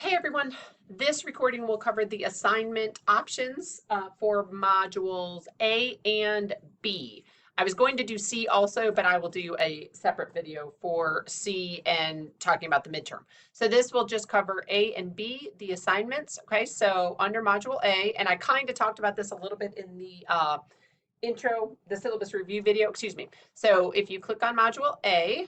Hey everyone, this recording will cover the assignment options for modules A and B. I was going to do C also, but I will do a separate video for C and talking about the midterm. So this will just cover A and B, the assignments. Okay, so under module A, and I kind of talked about this a little bit in the intro, the syllabus review video, excuse me. So if you click on module A,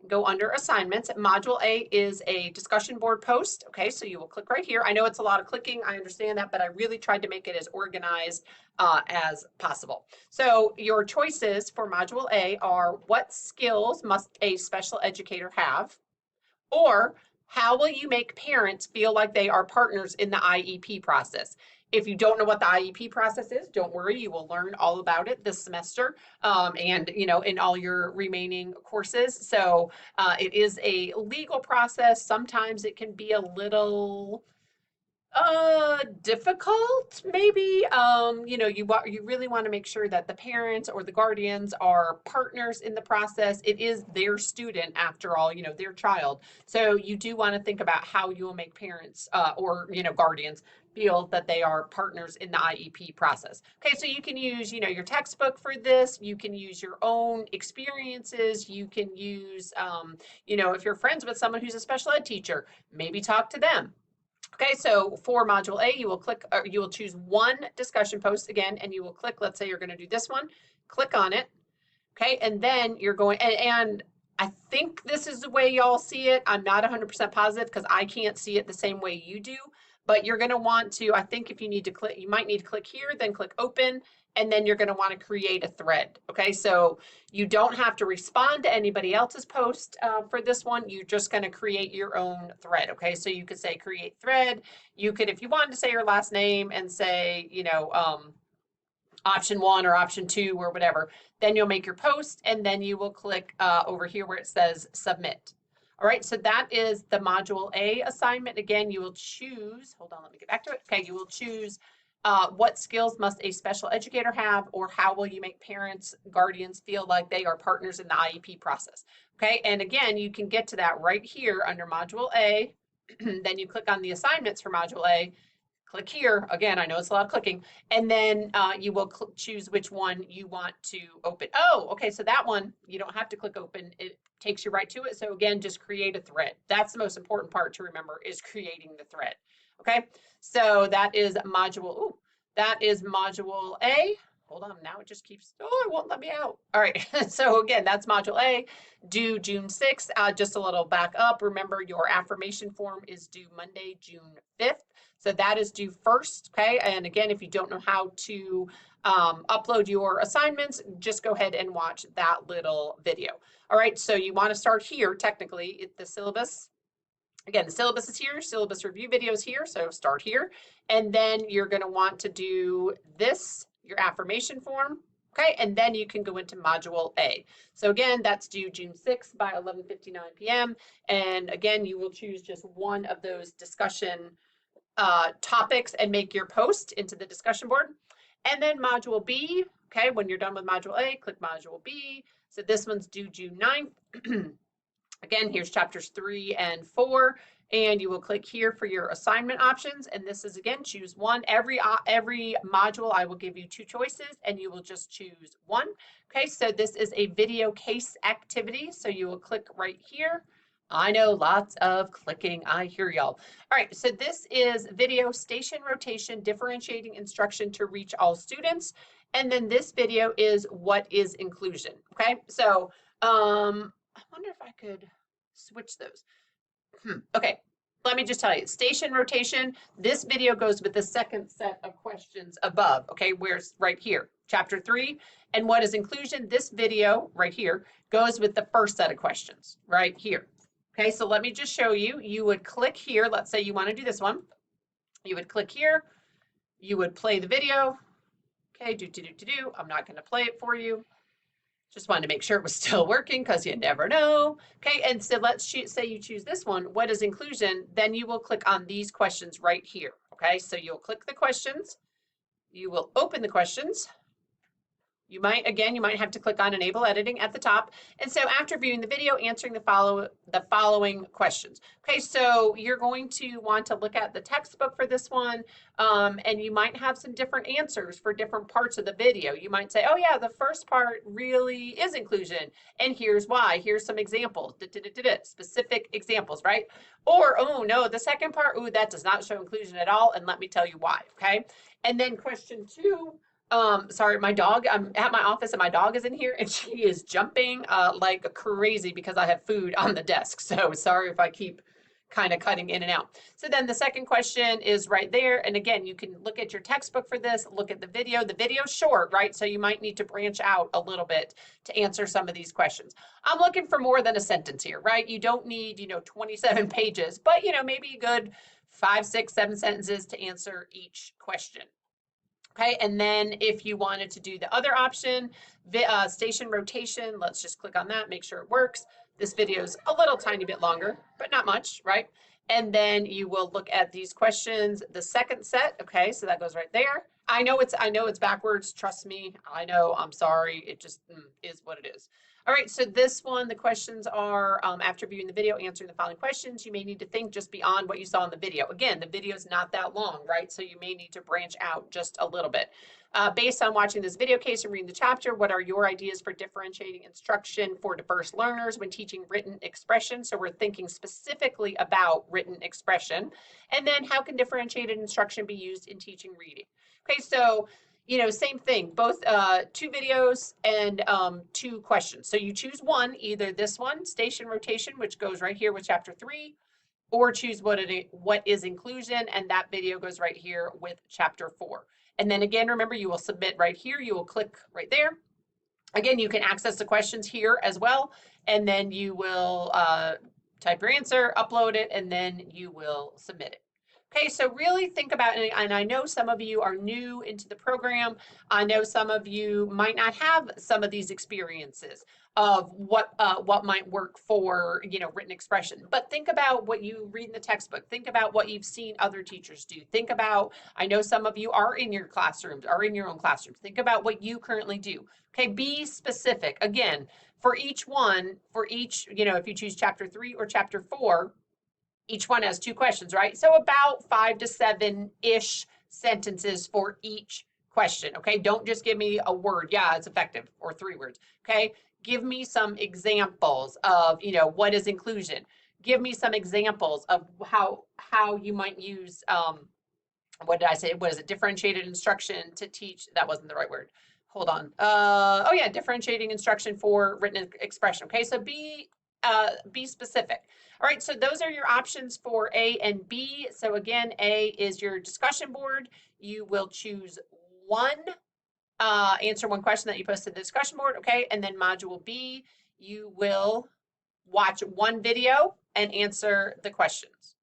go under assignments. Module A is a discussion board post. Okay, so you will click right here. I know it's a lot of clicking, I understand that, but I really tried to make it as organized as possible. So your choices for module A are: what skills must a special educator have? Or how will you make parents feel like they are partners in the IEP process? If you don't know what the IEP process is, don't worry, you will learn all about it this semester and in all your remaining courses. So it is a legal process. Sometimes it can be a little difficult, maybe. You really want to make sure that the parents or the guardians are partners in the process. It is their student after all, their child. So you do want to think about how you will make parents or guardians feel that they are partners in the IEP process. Okay, so you can use, your textbook for this. You can use your own experiences. You can use, if you're friends with someone who's a special ed teacher, maybe talk to them. Okay, so for module A, you will choose one discussion post again, and you will click, let's say you're going to do this one, click on it. Okay, and then you're going, and I think this is the way y'all see it. I'm not 100% positive because I can't see it the same way you do, but you're going to want to, I think if you need to click, you might need to click here, then click open, and then you're going to want to create a thread. Okay, so you don't have to respond to anybody else's post for this one. You're just going to create your own thread. Okay, so you could say create thread. You could, if you wanted to say your last name and say, option 1 or option 2 or whatever, then you'll make your post and then you will click over here where it says submit. All right, so that is the module A assignment. Again, you will choose, hold on, let me get back to it. Okay, you will choose what skills must a special educator have, or how will you make parents, guardians feel like they are partners in the IEP process. Okay, and again, you can get to that right here under module A. Then you click on the assignments for module A, click here. Again, I know it's a lot of clicking. And then you will choose which one you want to open. Oh, okay, so that one, you don't have to click open. It takes you right to it. So again, just create a thread. That's the most important part to remember, is creating the thread. Okay, so that is module A. Hold on, now it just keeps, it won't let me out. All right, so again, that's module A, due June 6th. Just a little back up, remember your affirmation form is due Monday, June 5th. So that is due first, okay? And again, if you don't know how to upload your assignments, just go ahead and watch that little video. All right, so you want to start here, technically, the syllabus. Again, the syllabus is here, syllabus review video is here, so start here. And then you're going to want to do this, your affirmation form, okay? And then you can go into module A. So again, that's due June 6th by 11:59 p.m. And again, you will choose just one of those discussion topics and make your post into the discussion board. And then module B, okay, when you're done with module A, click module B. So this one's due June 9th. Again, here's chapters 3 and 4, and you will click here for your assignment options. And this is, again, choose one. Every module, I will give you 2 choices, and you will just choose one. Okay, so this is a video case activity. So you will click right here. I know, lots of clicking. I hear y'all. All right, so this is video station rotation, differentiating instruction to reach all students. And then this video is what is inclusion. Okay, so I wonder if I could switch those. Okay, let me just tell you, station rotation, this video goes with the second set of questions above, okay, where's right here, chapter 3. And what is inclusion? This video right here goes with the first set of questions right here. Okay, so let me just show you. You would click here. Let's say you want to do this one. You would click here. You would play the video. Okay, I'm not going to play it for you. Just wanted to make sure it was still working because you never know. Okay, and so let's say you choose this one. What is inclusion? Then you will click on these questions right here. Okay, so you'll click the questions. You will open the questions. You might have to click on enable editing at the top. And so after viewing the video, answering the following questions. Okay, so you're going to want to look at the textbook for this one, and you might have some different answers for different parts of the video. You might say, oh yeah, the first part really is inclusion, and here's why. Here's some examples, specific examples, right? Or, oh no, the second part, ooh, that does not show inclusion at all, and let me tell you why, okay? And then question 2, sorry, my dog, I'm at my office and my dog is in here and she is jumping like crazy because I have food on the desk. So sorry if I keep kind of cutting in and out. So then the second question is right there. And again, you can look at your textbook for this, look at the video. The video's short, right? So you might need to branch out a little bit to answer some of these questions. I'm looking for more than a sentence here, right? You don't need, 27 pages, but, maybe a good 5, 6, 7 sentences to answer each question. Okay, and then if you wanted to do the other option, station rotation, let's just click on that, make sure it works. This video is a little tiny bit longer, but not much, right? And then you will look at these questions, the second set. Okay, so that goes right there. I know it's backwards, trust me. I know, I'm sorry, it just is what it is. All right, so this one, the questions are, after viewing the video, answering the following questions, you may need to think just beyond what you saw in the video. Again, the video is not that long, right? So you may need to branch out just a little bit. Based on watching this video case and reading the chapter, what are your ideas for differentiating instruction for diverse learners when teaching written expression? So we're thinking specifically about written expression. And then how can differentiated instruction be used in teaching reading? Okay, so same thing, both 2 videos and 2 questions. So you choose one, either this one, station rotation, which goes right here with chapter 3, or choose what is inclusion, and that video goes right here with chapter 4. And then again, remember, you will submit right here. You will click right there. Again, you can access the questions here as well, and then you will type your answer, upload it, and then you will submit it. Okay, so really think about, and I know some of you are new into the program. I know some of you might not have some of these experiences of what might work for, written expression. But think about what you read in the textbook. Think about what you've seen other teachers do. Think about, I know some of you are in your classrooms, are in your own classrooms. Think about what you currently do. Okay, be specific. Again, for each, if you choose chapter 3 or chapter 4, each one has 2 questions, right? So about 5 to 7-ish sentences for each question, okay? Don't just give me a word, yeah, it's effective, or 3 words, okay? Give me some examples of, what is inclusion? Give me some examples of how you might use, what did I say? What is it? Differentiated instruction to teach, that wasn't the right word. Hold on. Oh yeah, differentiating instruction for written expression. Okay, so be specific. All right, so those are your options for A and B. So again, A is your discussion board. You will choose one, answer one question that you posted in the discussion board, okay? And then module B, you will watch one video and answer the questions.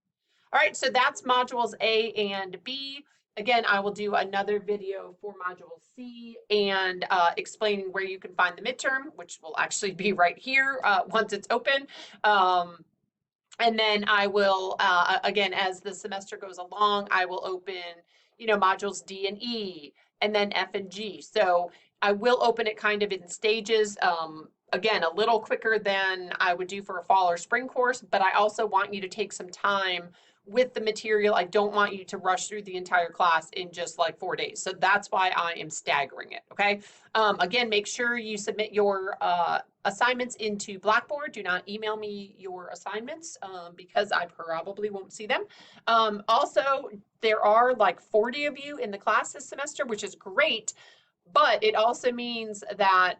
All right, so that's modules A and B. Again, I will do another video for module C and explaining where you can find the midterm, which will actually be right here once it's open. And then I will, again, as the semester goes along, I will open, modules D and E, and then F and G. So I will open it kind of in stages. Again, a little quicker than I would do for a fall or spring course, but I also want you to take some time with the material. I don't want you to rush through the entire class in just like 4 days. So that's why I am staggering it, okay? Again, make sure you submit your assignments into Blackboard. Do not email me your assignments because I probably won't see them. Also, there are like 40 of you in the class this semester, which is great, but it also means that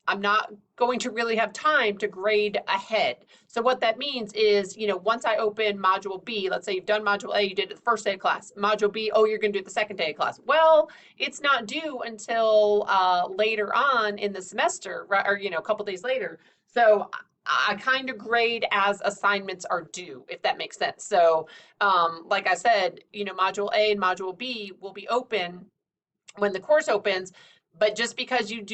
I'm not going to really have time to grade ahead. So what that means is, once I open module B, let's say you've done module A, you did it the first day of class. Module B, oh, you're going to do it the second day of class. Well, it's not due until later on in the semester, right? Or, a couple days later. So I kind of grade as assignments are due, if that makes sense. So like I said, module A and module B will be open when the course opens, But just because you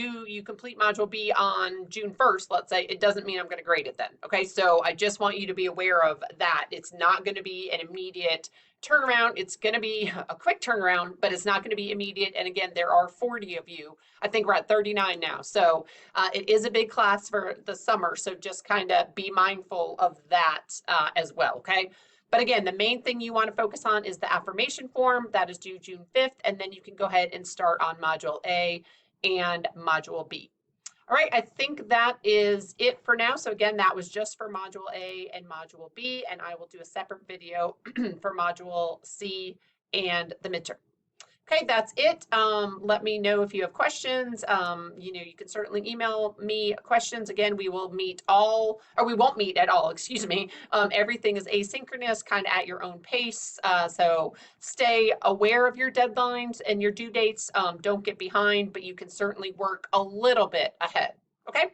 complete Module B on June 1st, let's say, it doesn't mean I'm going to grade it then. Okay, so I just want you to be aware of that. It's not going to be an immediate turnaround. It's going to be a quick turnaround, but it's not going to be immediate. And again, there are 40 of you. I think we're at 39 now. So it is a big class for the summer. So just kind of be mindful of that as well. Okay. But again, the main thing you want to focus on is the affirmation form. That is due June 5th, and then you can go ahead and start on Module A and Module B. All right, I think that is it for now. So again, that was just for Module A and Module B, and I will do a separate video for Module C and the midterm. Okay, that's it. Let me know if you have questions. You can certainly email me questions. Again, we will meet all, or we won't meet at all, excuse me. Everything is asynchronous, kind of at your own pace. So stay aware of your deadlines and your due dates. Don't get behind, but you can certainly work a little bit ahead. Okay.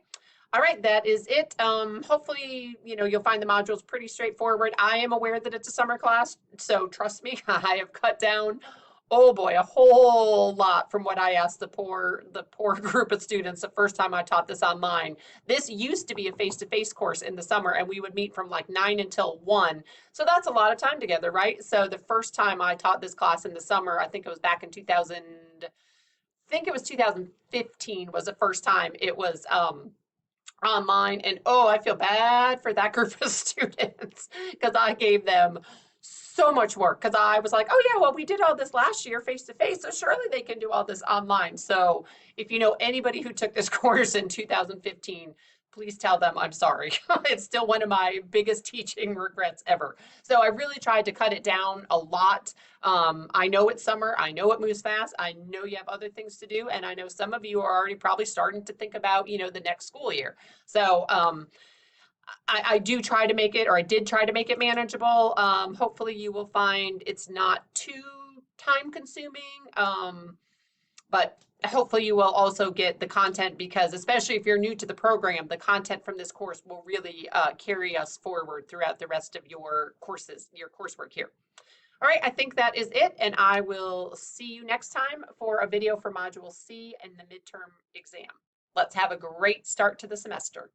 All right, that is it. Hopefully, you'll find the modules pretty straightforward. I am aware that it's a summer class, so trust me, I have cut down, oh boy, a whole lot from what I asked the poor group of students the first time I taught this online. This used to be a face-to-face course in the summer, and we would meet from like 9 until 1. So that's a lot of time together, right? So the first time I taught this class in the summer, I think it was back in 2015 was the first time it was online. And oh, I feel bad for that group of students because I gave them so much work because I was like, oh yeah, well, we did all this last year face to face, so surely they can do all this online. So if you know anybody who took this course in 2015, please tell them I'm sorry. It's still one of my biggest teaching regrets ever. So I really tried to cut it down a lot. I know it's summer. I know it moves fast. I know you have other things to do. And I know some of you are already probably starting to think about, the next school year. So I do try to make it, or I did try to make it manageable. Hopefully you will find it's not too time consuming, but hopefully you will also get the content, because especially if you're new to the program, the content from this course will really carry us forward throughout the rest of your courses, your coursework here. All right, I think that is it, and I will see you next time for a video for Module C and the midterm exam. Let's have a great start to the semester.